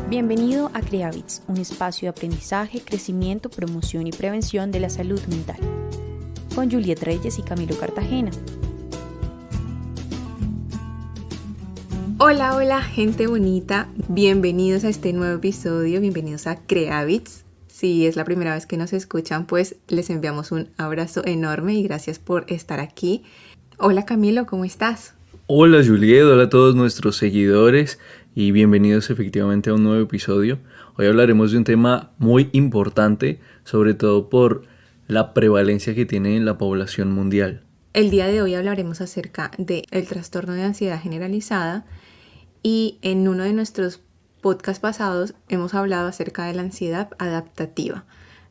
Bienvenido a Creavits, un espacio de aprendizaje, crecimiento, promoción y prevención de la salud mental, con Juliet Reyes y Camilo Cartagena. Hola gente bonita, bienvenidos a este nuevo episodio, bienvenidos a Creavits. Si es la primera vez que nos escuchan, pues les enviamos un abrazo enorme y gracias por estar aquí. Hola Camilo, ¿cómo estás? Hola Juliet, hola a todos nuestros seguidores y bienvenidos efectivamente a un nuevo episodio. Hoy hablaremos de un tema muy importante, sobre todo por la prevalencia que tiene en la población mundial. El día de hoy hablaremos acerca del trastorno de ansiedad generalizada y en uno de nuestros podcasts pasados hemos hablado acerca de la ansiedad adaptativa.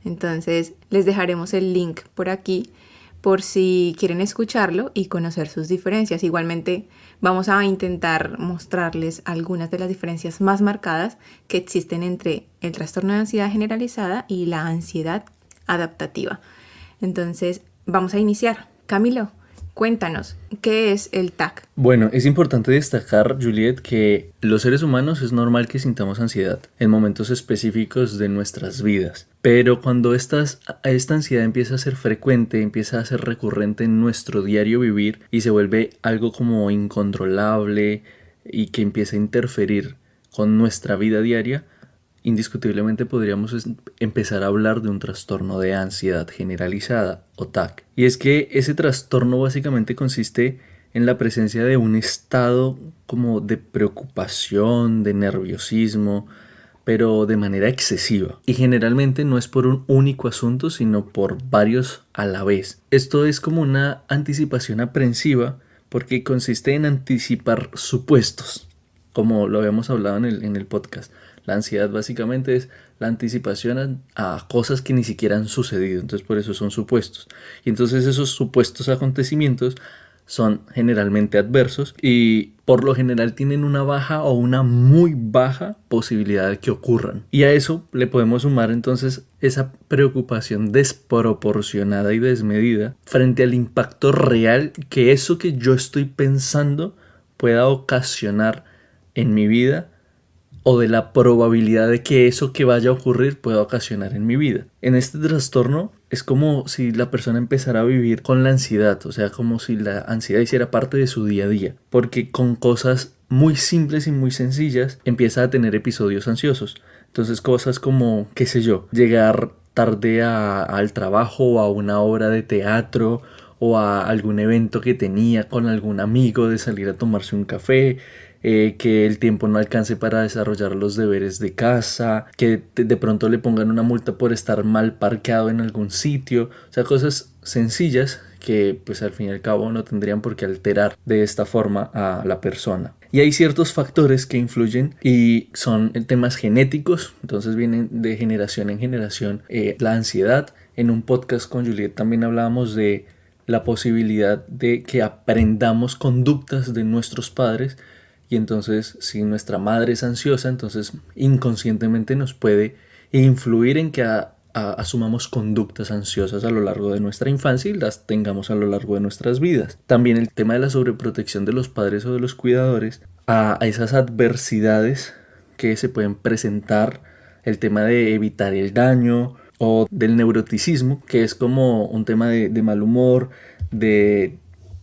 Entonces les dejaremos el link por aquí por si quieren escucharlo y conocer sus diferencias. Igualmente vamos a intentar mostrarles algunas de las diferencias más marcadas que existen entre el trastorno de ansiedad generalizada y la ansiedad adaptativa. Entonces vamos a iniciar. Camilo, cuéntanos, ¿qué es el TAC? Bueno, es importante destacar, Juliet, que los seres humanos es normal que sintamos ansiedad en momentos específicos de nuestras vidas. Pero cuando esta ansiedad empieza a ser frecuente, empieza a ser recurrente en nuestro diario vivir y se vuelve algo como incontrolable y que empieza a interferir con nuestra vida diaria, indiscutiblemente podríamos empezar a hablar de un trastorno de ansiedad generalizada o TAC. Y es que ese trastorno básicamente consiste en la presencia de un estado como de preocupación, de nerviosismo, pero de manera excesiva. Y generalmente no es por un único asunto, sino por varios a la vez. Esto es como una anticipación aprensiva porque consiste en anticipar supuestos, como lo habíamos hablado en el podcast. La ansiedad básicamente es la anticipación a cosas que ni siquiera han sucedido, entonces por eso son supuestos. Y entonces esos supuestos acontecimientos son generalmente adversos y por lo general tienen una baja o una muy baja posibilidad de que ocurran. Y a eso le podemos sumar entonces esa preocupación desproporcionada y desmedida frente al impacto real que eso que yo estoy pensando pueda ocasionar en mi vida, o de la probabilidad de que eso que vaya a ocurrir pueda ocasionar en mi vida. En este trastorno es como si la persona empezara a vivir con la ansiedad, o sea, como si la ansiedad hiciera parte de su día a día, porque con cosas muy simples y muy sencillas empieza a tener episodios ansiosos. Entonces cosas como, qué sé yo, llegar tarde al trabajo o a una obra de teatro o a algún evento que tenía con algún amigo, de salir a tomarse un café, que el tiempo no alcance para desarrollar los deberes de casa, que de pronto le pongan una multa por estar mal parqueado en algún sitio, o sea, cosas sencillas que pues al fin y al cabo no tendrían por qué alterar de esta forma a la persona. Y hay ciertos factores que influyen y son temas genéticos, entonces vienen de generación en generación. La ansiedad, en un podcast con Juliet también hablábamos de la posibilidad de que aprendamos conductas de nuestros padres. Y entonces, si nuestra madre es ansiosa, entonces inconscientemente nos puede influir en que asumamos conductas ansiosas a lo largo de nuestra infancia y las tengamos a lo largo de nuestras vidas. También el tema de la sobreprotección de los padres o de los cuidadores a esas adversidades que se pueden presentar, el tema de evitar el daño o del neuroticismo, que es como un tema de mal humor, de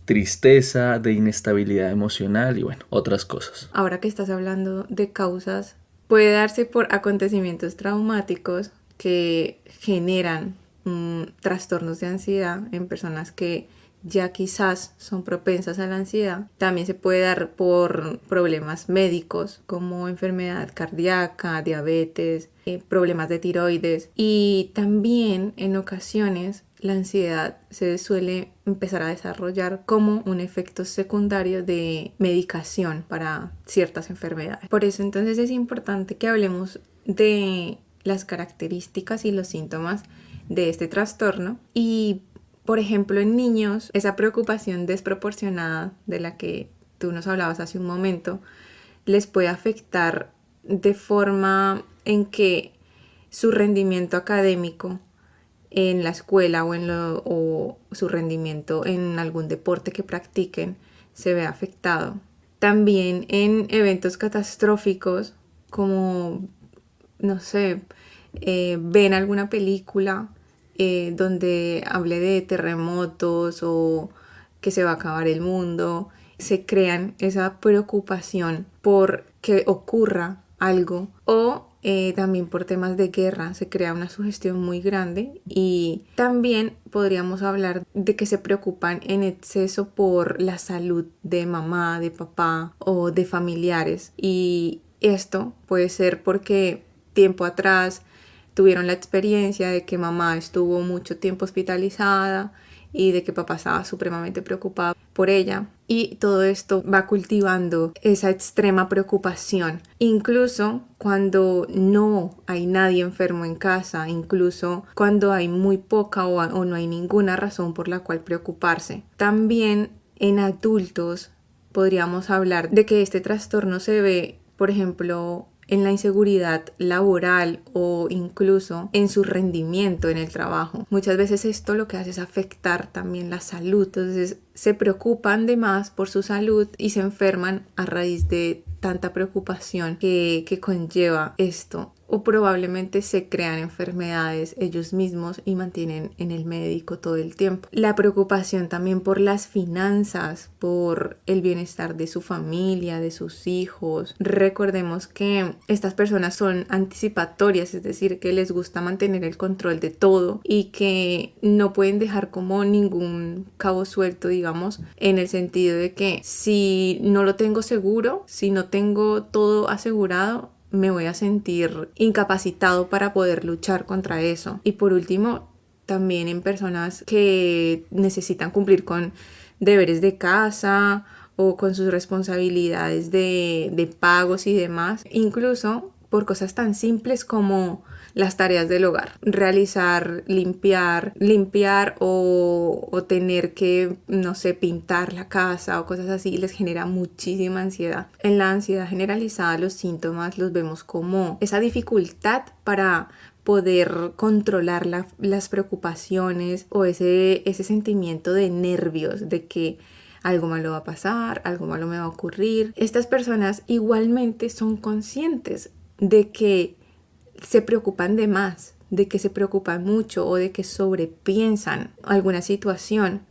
tristeza, de inestabilidad emocional y bueno, otras cosas. Ahora que estás hablando de causas, puede darse por acontecimientos traumáticos que generan trastornos de ansiedad en personas que ya quizás son propensas a la ansiedad. También se puede dar por problemas médicos como enfermedad cardíaca, diabetes, problemas de tiroides, y también en ocasiones la ansiedad se suele empezar a desarrollar como un efecto secundario de medicación para ciertas enfermedades. Por eso entonces es importante que hablemos de las características y los síntomas de este trastorno. Y por ejemplo, en niños, esa preocupación desproporcionada de la que tú nos hablabas hace un momento les puede afectar de forma en que su rendimiento académico en la escuela o su rendimiento en algún deporte que practiquen se ve afectado. También en eventos catastróficos como no sé, ven alguna película donde hable de terremotos o que se va a acabar el mundo, se crean esa preocupación por que ocurra algo o también por temas de guerra se crea una sugestión muy grande y también podríamos hablar de que se preocupan en exceso por la salud de mamá, de papá o de familiares y esto puede ser porque tiempo atrás tuvieron la experiencia de que mamá estuvo mucho tiempo hospitalizada y de que papá estaba supremamente preocupado por ella. Y todo esto va cultivando esa extrema preocupación. Incluso cuando no hay nadie enfermo en casa, incluso cuando hay muy poca o no hay ninguna razón por la cual preocuparse. También en adultos podríamos hablar de que este trastorno se ve, por ejemplo, en la inseguridad laboral o incluso en su rendimiento en el trabajo. Muchas veces esto lo que hace es afectar también la salud. Entonces se preocupan de más por su salud y se enferman a raíz de tanta preocupación que conlleva esto. O probablemente se crean enfermedades ellos mismos y mantienen en el médico todo el tiempo. La preocupación también por las finanzas, por el bienestar de su familia, de sus hijos. Recordemos que estas personas son anticipatorias, es decir, que les gusta mantener el control de todo y que no pueden dejar como ningún cabo suelto, digamos, en el sentido de que si no lo tengo seguro, si no tengo todo asegurado, me voy a sentir incapacitado para poder luchar contra eso. Y por último, también en personas que necesitan cumplir con deberes de casa o con sus responsabilidades de pagos y demás, incluso por cosas tan simples como las tareas del hogar, realizar, limpiar o tener que, no sé, pintar la casa o cosas así, les genera muchísima ansiedad. En la ansiedad generalizada los síntomas los vemos como esa dificultad para poder controlar las preocupaciones o ese sentimiento de nervios, de que algo malo va a pasar, algo malo me va a ocurrir. Estas personas igualmente son conscientes de que se preocupan de más, de que se preocupan mucho o de que sobrepiensan alguna situación.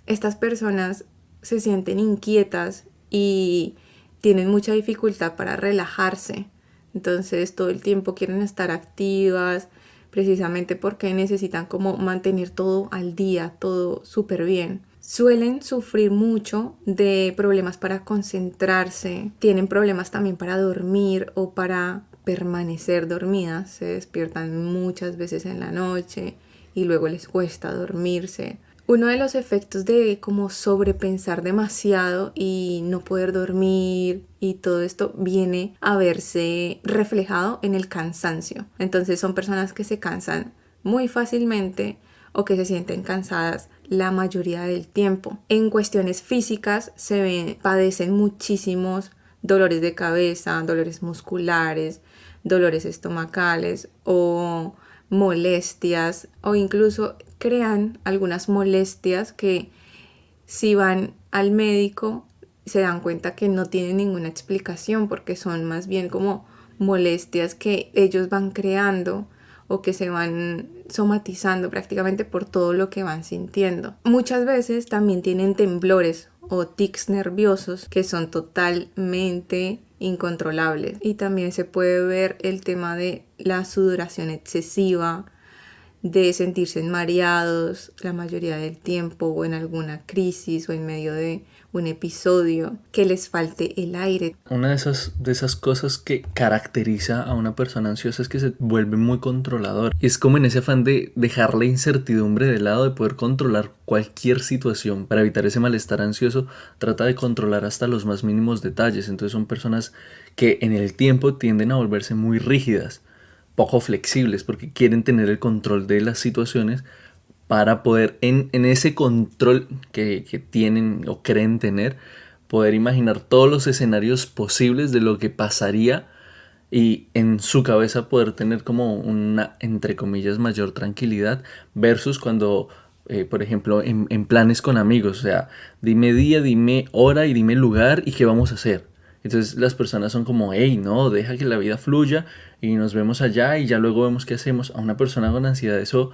Estas personas se sienten inquietas y tienen mucha dificultad para relajarse. Entonces todo el tiempo quieren estar activas, precisamente porque necesitan como mantener todo al día, todo súper bien. Suelen sufrir mucho de problemas para concentrarse, tienen problemas también para dormir o para permanecer dormidas, se despiertan muchas veces en la noche y luego les cuesta dormirse. Uno de los efectos de como sobrepensar demasiado y no poder dormir y todo esto viene a verse reflejado en el cansancio. Entonces son personas que se cansan muy fácilmente o que se sienten cansadas la mayoría del tiempo. En cuestiones físicas padecen muchísimos dolores de cabeza, dolores musculares, dolores estomacales o molestias, o incluso crean algunas molestias que si van al médico se dan cuenta que no tienen ninguna explicación porque son más bien como molestias que ellos van creando o que se van somatizando prácticamente por todo lo que van sintiendo. Muchas veces también tienen temblores o tics nerviosos que son totalmente incontrolables. Y también se puede ver el tema de la sudoración excesiva, de sentirse mareados la mayoría del tiempo o en alguna crisis o en medio de un episodio, que les falte el aire. Una de esas cosas que caracteriza a una persona ansiosa es que se vuelve muy controlador. Y es como en ese afán de dejar la incertidumbre de lado, de poder controlar cualquier situación. Para evitar ese malestar ansioso, trata de controlar hasta los más mínimos detalles. Entonces son personas que en el tiempo tienden a volverse muy rígidas, poco flexibles, porque quieren tener el control de las situaciones para poder en ese control que tienen o creen tener, poder imaginar todos los escenarios posibles de lo que pasaría y en su cabeza poder tener como una, entre comillas, mayor tranquilidad versus cuando, por ejemplo, en planes con amigos, o sea, dime día, dime hora y dime lugar y qué vamos a hacer. Entonces las personas son como, hey, no, deja que la vida fluya y nos vemos allá y ya luego vemos qué hacemos. A una persona con ansiedad eso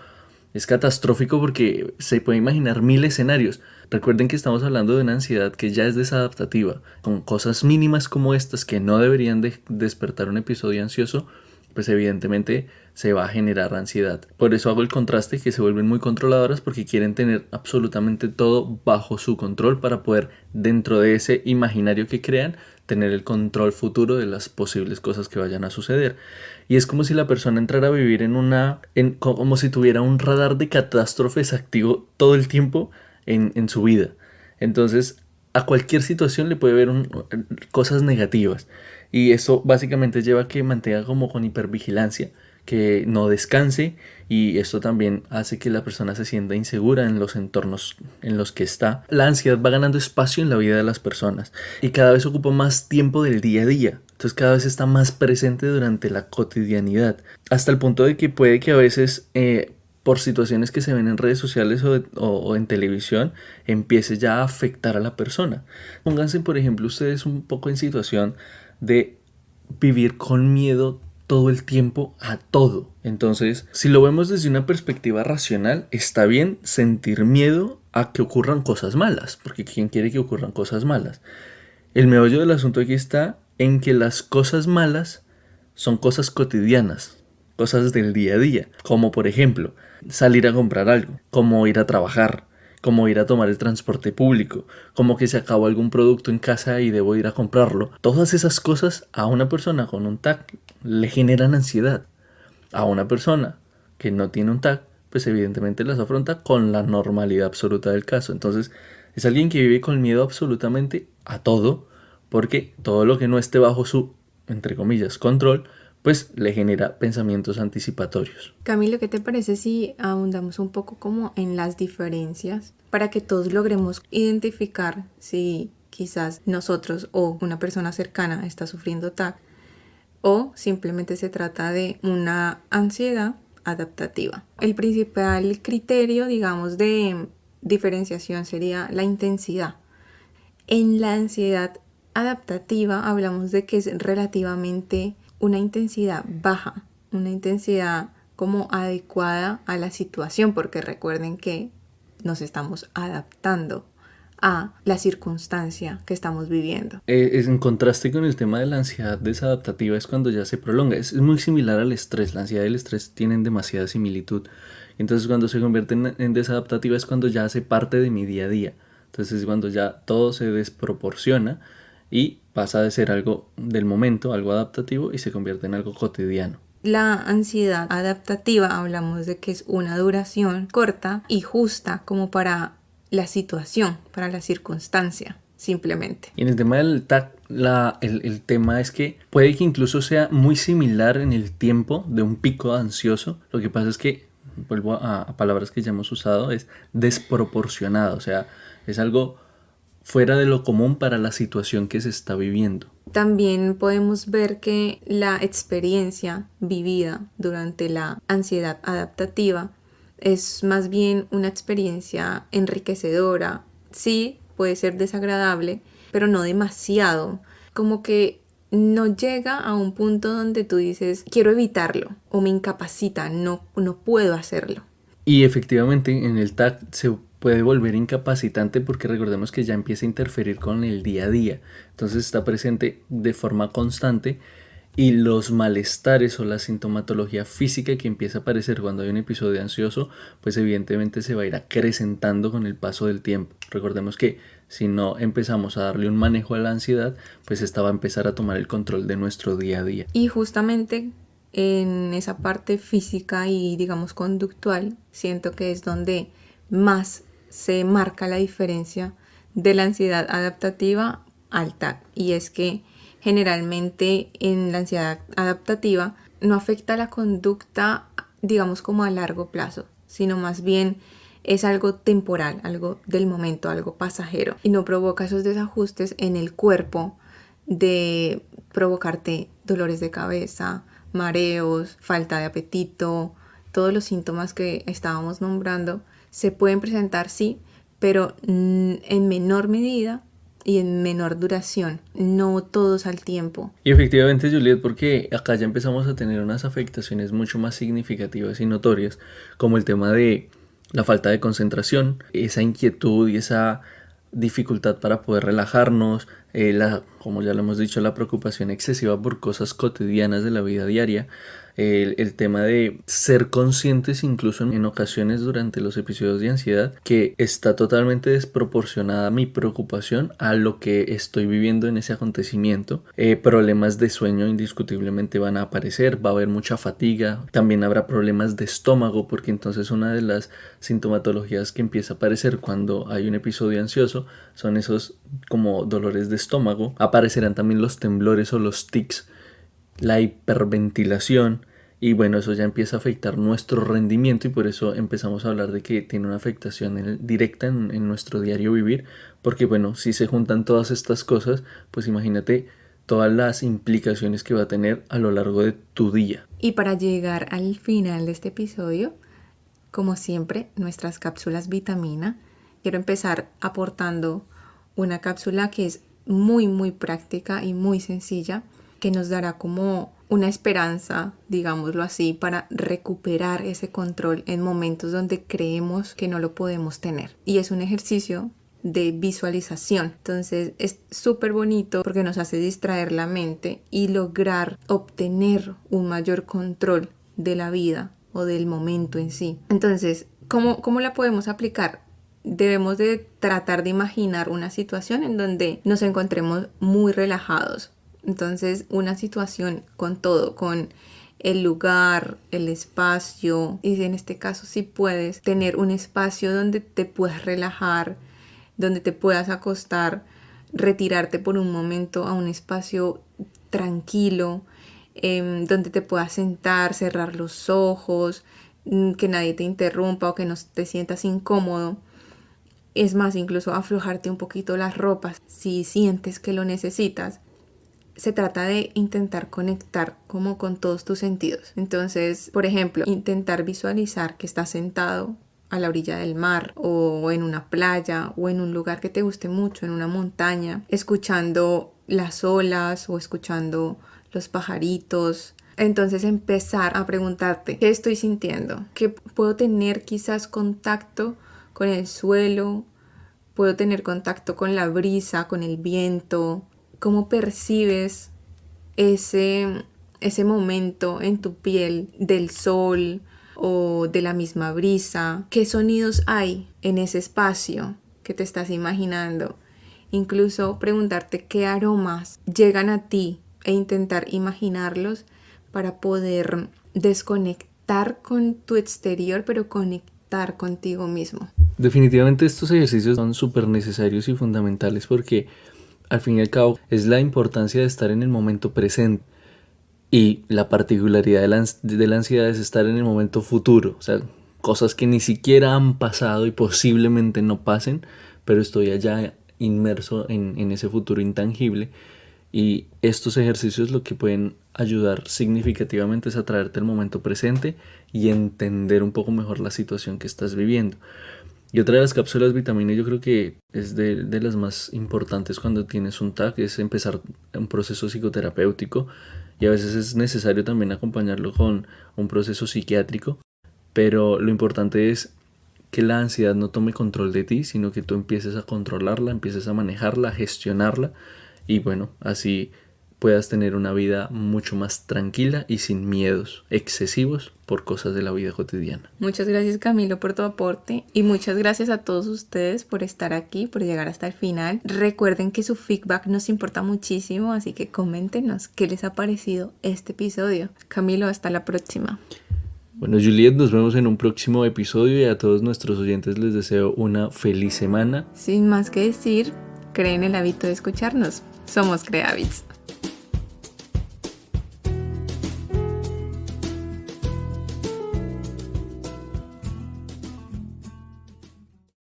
es catastrófico porque se puede imaginar mil escenarios. Recuerden que estamos hablando de una ansiedad que ya es desadaptativa. Con cosas mínimas como estas que no deberían despertar un episodio ansioso, pues evidentemente se va a generar ansiedad. Por eso hago el contraste, que se vuelven muy controladoras porque quieren tener absolutamente todo bajo su control para poder, dentro de ese imaginario que crean, tener el control futuro de las posibles cosas que vayan a suceder. Y es como si la persona entrara a vivir como si tuviera un radar de catástrofes activo todo el tiempo en su vida. Entonces, a cualquier situación le puede ver cosas negativas. Y eso básicamente lleva a que mantenga como con hipervigilancia, que no descanse, y esto también hace que la persona se sienta insegura en los entornos en los que está. La ansiedad va ganando espacio en la vida de las personas y cada vez ocupa más tiempo del día a día. Entonces cada vez está más presente durante la cotidianidad, hasta el punto de que puede que a veces por situaciones que se ven en redes sociales o en televisión empiece ya a afectar a la persona. Pónganse, por ejemplo, ustedes un poco en situación de vivir con miedo todo el tiempo a todo. Entonces, si lo vemos desde una perspectiva racional, está bien sentir miedo a que ocurran cosas malas, porque ¿quién quiere que ocurran cosas malas? El meollo del asunto aquí está en que las cosas malas son cosas cotidianas, cosas del día a día, como por ejemplo salir a comprar algo, como ir a trabajar, como ir a tomar el transporte público, como que se acabó algún producto en casa y debo ir a comprarlo. Todas esas cosas a una persona con un TAC le generan ansiedad. A una persona que no tiene un TAC, pues evidentemente las afronta con la normalidad absoluta del caso. Entonces es alguien que vive con miedo absolutamente a todo, porque todo lo que no esté bajo su, entre comillas, control, pues le genera pensamientos anticipatorios. Camilo, ¿qué te parece si ahondamos un poco como en las diferencias para que todos logremos identificar si quizás nosotros o una persona cercana está sufriendo TAC o simplemente se trata de una ansiedad adaptativa? El principal criterio, digamos, de diferenciación sería la intensidad. En la ansiedad adaptativa hablamos de que es relativamente una intensidad baja, una intensidad como adecuada a la situación, porque recuerden que nos estamos adaptando a la circunstancia que estamos viviendo. Es en contraste con el tema de la ansiedad desadaptativa, es cuando ya se prolonga. Es muy similar al estrés. La ansiedad y el estrés tienen demasiada similitud. Entonces cuando se convierte en desadaptativa es cuando ya hace parte de mi día a día. Entonces es cuando ya todo se desproporciona y pasa de ser algo del momento, algo adaptativo, y se convierte en algo cotidiano. La ansiedad adaptativa hablamos de que es una duración corta y justa como para la situación, para la circunstancia, simplemente. Y en el tema del TAC, el tema es que puede que incluso sea muy similar en el tiempo de un pico ansioso. Lo que pasa es que, vuelvo a palabras que ya hemos usado, es desproporcionado, o sea, es algo fuera de lo común para la situación que se está viviendo. También podemos ver que la experiencia vivida durante la ansiedad adaptativa es más bien una experiencia enriquecedora. Sí, puede ser desagradable, pero no demasiado. Como que no llega a un punto donde tú dices, quiero evitarlo o me incapacita, no puedo hacerlo. Y efectivamente en el TAC se puede volver incapacitante porque recordemos que ya empieza a interferir con el día a día. Entonces está presente de forma constante y los malestares o la sintomatología física que empieza a aparecer cuando hay un episodio ansioso, pues evidentemente se va a ir acrecentando con el paso del tiempo. Recordemos que si no empezamos a darle un manejo a la ansiedad, pues esta va a empezar a tomar el control de nuestro día a día. Y justamente en esa parte física y digamos conductual, siento que es donde más se marca la diferencia de la ansiedad adaptativa al TAC. Y es que generalmente en la ansiedad adaptativa no afecta la conducta, digamos, como a largo plazo, sino más bien es algo temporal, algo del momento, algo pasajero, y no provoca esos desajustes en el cuerpo de provocarte dolores de cabeza, mareos, falta de apetito. Todos los síntomas que estábamos nombrando se pueden presentar, sí, pero en menor medida y en menor duración, no todos al tiempo. Y efectivamente, Juliet, porque acá ya empezamos a tener unas afectaciones mucho más significativas y notorias, como el tema de la falta de concentración, esa inquietud y esa dificultad para poder relajarnos, como ya lo hemos dicho, la preocupación excesiva por cosas cotidianas de la vida diaria, el tema de ser conscientes incluso en ocasiones durante los episodios de ansiedad que está totalmente desproporcionada mi preocupación a lo que estoy viviendo en ese acontecimiento. Problemas de sueño indiscutiblemente van a aparecer, va a haber mucha fatiga, también habrá problemas de estómago, porque entonces una de las sintomatologías que empieza a aparecer cuando hay un episodio ansioso son esos como dolores de estómago. Aparecerán también los temblores o los tics, la hiperventilación, y bueno, eso ya empieza a afectar nuestro rendimiento, y por eso empezamos a hablar de que tiene una afectación directa en nuestro diario vivir, porque bueno, si se juntan todas estas cosas, pues imagínate todas las implicaciones que va a tener a lo largo de tu día. Y para llegar al final de este episodio, como siempre, nuestras cápsulas vitamina. Quiero empezar aportando una cápsula que es muy práctica y muy sencilla, que nos dará como una esperanza, digámoslo así, para recuperar ese control en momentos donde creemos que no lo podemos tener. Y es un ejercicio de visualización. Entonces es súper bonito porque nos hace distraer la mente y lograr obtener un mayor control de la vida o del momento en sí. Entonces, ¿cómo la podemos aplicar? Debemos de tratar de imaginar una situación en donde nos encontremos muy relajados. Entonces, una situación con todo, con el lugar, el espacio, y en este caso si puedes tener un espacio donde te puedas relajar, donde te puedas acostar, retirarte por un momento a un espacio tranquilo, donde te puedas sentar, cerrar los ojos, que nadie te interrumpa o que no te sientas incómodo. Es más, incluso aflojarte un poquito las ropas si sientes que lo necesitas. Se trata de intentar conectar como con todos tus sentidos. Entonces, por ejemplo, intentar visualizar que estás sentado a la orilla del mar o en una playa o en un lugar que te guste mucho, en una montaña, escuchando las olas o escuchando los pajaritos. Entonces empezar a preguntarte, ¿qué estoy sintiendo? ¿Qué puedo tener quizás contacto con el suelo? ¿Puedo tener contacto con la brisa, con el viento? ¿Cómo percibes ese momento en tu piel del sol o de la misma brisa? ¿Qué sonidos hay en ese espacio que te estás imaginando? Incluso preguntarte qué aromas llegan a ti e intentar imaginarlos para poder desconectar con tu exterior, pero conectar contigo mismo. Definitivamente estos ejercicios son súper necesarios y fundamentales porque al fin y al cabo es la importancia de estar en el momento presente, y la particularidad de la ansiedad es estar en el momento futuro, o sea, cosas que ni siquiera han pasado y posiblemente no pasen, pero estoy allá inmerso en ese futuro intangible. Y estos ejercicios lo que pueden ayudar significativamente es a traerte el momento presente y entender un poco mejor la situación que estás viviendo. Y otra de las cápsulas vitamina, yo creo que es de las más importantes cuando tienes un TAC, es empezar un proceso psicoterapéutico, y a veces es necesario también acompañarlo con un proceso psiquiátrico, pero lo importante es que la ansiedad no tome control de ti, sino que tú empieces a controlarla, empieces a manejarla, a gestionarla, y bueno, así puedas tener una vida mucho más tranquila y sin miedos excesivos por cosas de la vida cotidiana. Muchas gracias, Camilo, por tu aporte, y muchas gracias a todos ustedes por estar aquí, por llegar hasta el final. Recuerden que su feedback nos importa muchísimo, así que coméntenos qué les ha parecido este episodio. Camilo, hasta la próxima. Bueno, Juliet, nos vemos en un próximo episodio, y a todos nuestros oyentes les deseo una feliz semana. Sin más que decir, creen el hábito de escucharnos. Somos Creavits.